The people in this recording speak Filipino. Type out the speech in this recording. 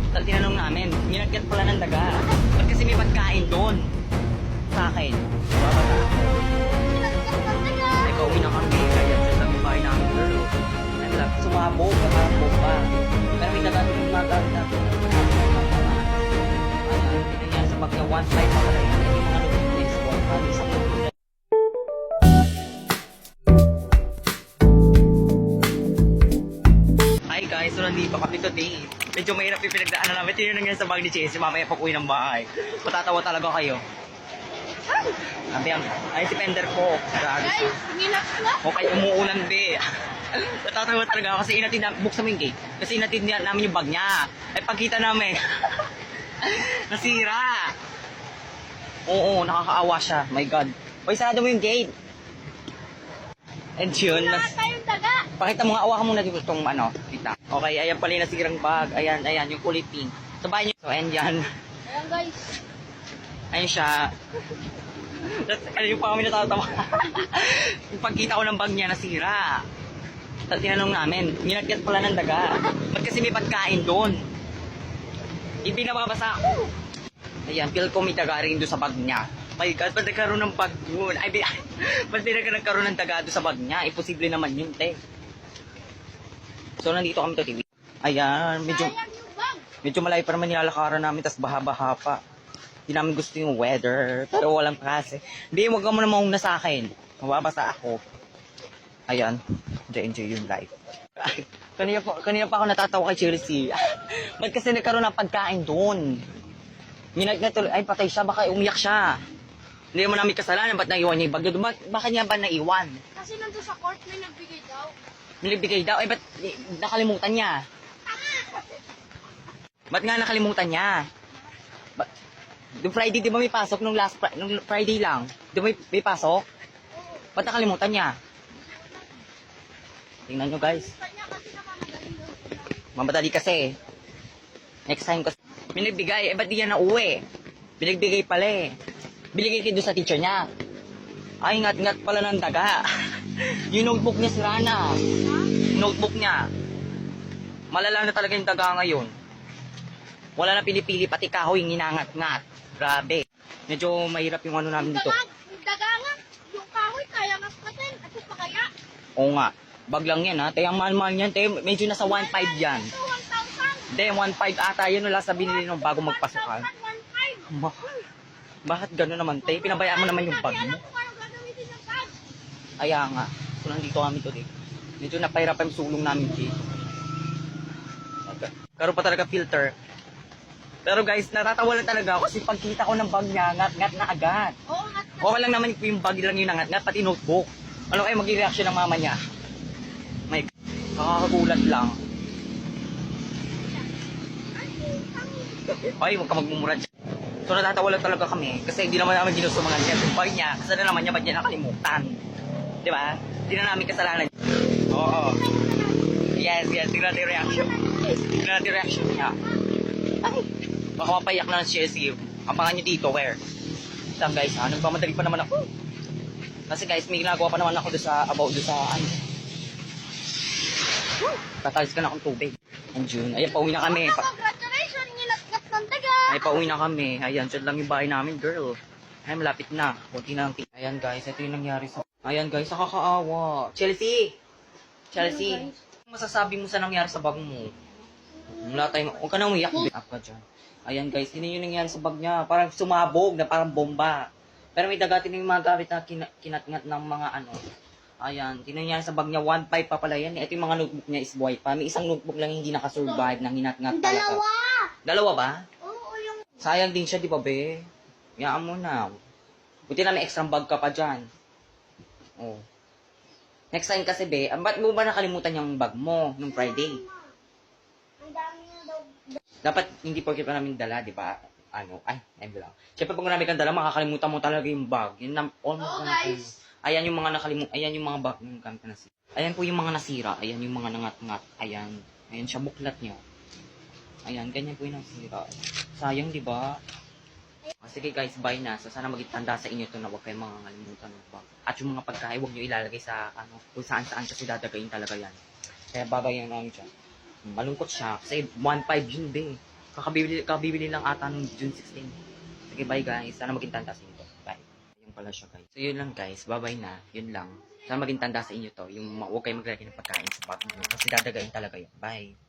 Tinanong namin, nilagyan pala ng daga. Ba't kasi may pagkain doon? Sa akin. Babata ako. Ay, pauwi na kami. Kaya sa bahay namin, girl. Ay, wala. Sumabog. Nakabog pa. Pero may daga doon yung magamit natin. Ayan, tinanyan sa bagya 1.5 pa pala yan. Yung mga nag-place 1.5. Isang nag-place. Hi guys, so nandito kami today. Medyo mahirap yung pinagdaanan namin. Tinanong yan sa bag ni Chelsea, mamaya pag-uwi ng bahay. Matatawa talaga kayo. Ay, si Pender ko. Guys, ngilap na. O kayo umuulan, be. Natatawa talaga ako kasi inatid na, buksan mo yung gate. Kasi inatid namin yung bag niya. Ay, pagkita namin. Nasira. Oo, nakakaawa siya. My God. Hoy, sarado mo yung gate. And yun, Wala tayong daga. pakita mo nga, awa ka muna dito itong ano, kita. Okay, ayan pala yung nasirang bag. Ayan, ayan, yung kulay pink. Sa bahay niyo. So, ayan yan. Ayan guys. Ayun siya. Ano yung pa kami natatawa. Yung pagkita ko ng bag niya, nasira. Tinanong namin, nilagyan pala ng daga. Ba't kasi may pagkain doon? Hindi na makabasa. Ayan, feel ko may daga rin doon sa bag niya. My God, ba't nagkaroon ng bag doon? Ay, ba't nagkaroon ng daga doon sa bag niya? Imposible naman yun, te. So, nandito kami to, TV. Ayan, Sayang yung bag. medyo malayo pa naman nilalakaran namin, tas baha-baha pa. Hindi namin gusto yung weather, pero walang klase. Hindi, huwag ka muna mauna sa akin. Mababasa ako. Ayan, enjoy yung life. Kanina pa ako natatawa kay Chelsea. Ba't kasi nagkaroon ng pagkain doon? Ay, patay siya, baka umiyak siya. Hindi naman namin kasalanan, ba't naiwan niya yung bag doon? Baka niya ba naiwan? Kasi nandun sa court may nagbigay daw. Nilibigay daw, ba't nakalimutan niya? Ba't nga nakalimutan niya? Nung Friday, di ba may pasok? Nung Friday lang. Di ba may pasok? Ba't nakalimutan niya? Tingnan nyo guys. Kanya kasi nakamadali daw. Mamadali kasi. Next time kasi. Binagbigay. Ba't di yan nauwi? Binagbigay pala eh. Binigay kayo doon sa teacher niya. Ay, ngat-ngat pala ng daga. Yung notebook niya sira na. Notebook niya. Malala na talaga yung daga ngayon. Wala na pinipili, pati kahoy nginangat-ngat. Grabe. Medyo mahirap yung ano namin dito. Yung daga nga. Yung kahoy kaya nga patin. At pa kaya. Oo nga. Bag lang yan ha. Tayo ang mahal-mahal yan. Tayo, medyo nasa 1.5 yan. Ito 1,000. Hindi, 1.5 ata yun. Wala sa binili nung bago magpasukan. 1,000, 1,500. Mahal. Bakit gano'n naman, Tay? Pinabayaan mo naman yung bag mo. Alam ko anong gagamitin ng bag. Kaya nga. So, nandito kami today. Medyo napahirapan yung sulong namin dito. Karoon pa talaga filter. Pero guys, natatawa lang talaga ako kasi pagkita ko ng bag niya, ngat-ngat na agad. Oo nga. Okay lang naman yung bag lang yung nangat-ngat, pati notebook. Ano kayo maging reaction ng mama niya? May nakakagulat lang. Ay, huwag ka magmumura dyan. So natatawa lang talaga kami kasi hindi naman namin ginusto mga niya. Yung bag niya, kasalanan naman niya, ba't niya nakalimutan? Di ba? Hindi na namin kasalanan. Oo. Yes, yes. Tingnan natin yung reaction. Tingnan natin yung reaction niya. Ay, baka mapayak na ng Chelsea. Abangan niyo dito, where? Lang guys, ha? Nagmamadali pa naman ako. Kasi guys, may ginagawa pa naman ako doon sa, about doon sa, ano. Tatalis ka na akong tubig. And June, ayan, pauwi na kami. Congratulations, ngilat-ngat ng daga. Ay, pauwi na kami. Ayan, dyan lang yung bahay namin, girl. Ay, malapit na. Kunti na lang. Ayan guys, ito yung nangyari sa... Ayan guys, nakakaawa. Chelsea! Chelsea! Ano masasabi mo sa nangyari sa bag mo? Wala tayong... Huwag ka na umiyak. Up ka dyan. Ayan guys, yun yung nangyari sa bag niya. Parang sumabog na parang bomba. Pero may dagatin yung mga gamit na kinatngat ng mga ano. Ayan, tinanyan sa bag niya, 1.5 pa pala yan. Ito yung mga notebook niya is buhay pa. May isang notebook lang hindi nakasurvive ng hinat-ngat talaga. Dalawa. Dalawa ba? Oo, yung... Sayang din siya, di ba, be? Yaan mo na. Buti na may extra bag ka pa dyan. Oh. Next time kasi, be, ba't mo ba nakalimutan yung bag mo nung Friday? Ang dami na daw. Dapat hindi porket pa namin dala, di ba? Ano? Ay, ayun lang. Siyempre, pag marami kang dala, makakalimutan mo talaga yung bag. Yun na, almost Oo, guys. Ayan yung mga ayan yung mga bag ng gamit na nasira. Ayan po yung mga nasira. Ayan yung mga nangat-ngat. Ayan. Ayan siya, buklat niya. Ayan, ganyan po yung nasira. Sayang, di ba? Sige guys, bye na. So, sana magitanda sa inyo to na huwag kayong mga ngalimutan ng bag. At yung mga pagkain, huwag nyo ilalagay sa ano, kung saan-saan kasi dadagayin talaga yan. Kaya babayan namin siya. Malungkot siya kasi 1.5 yun, be. Kakabibili lang ata nung June 16. Sige, bye guys. Sana maging tanda sa inyo to. Bye. Yung pala siya guys. So yun lang guys. Bye-bye na. Yun lang. Sana maging tanda sa inyo to. Yung huwag kayo maglalagay ng pagkain sa bag nyo. Kasi dadagain talaga yun. Bye.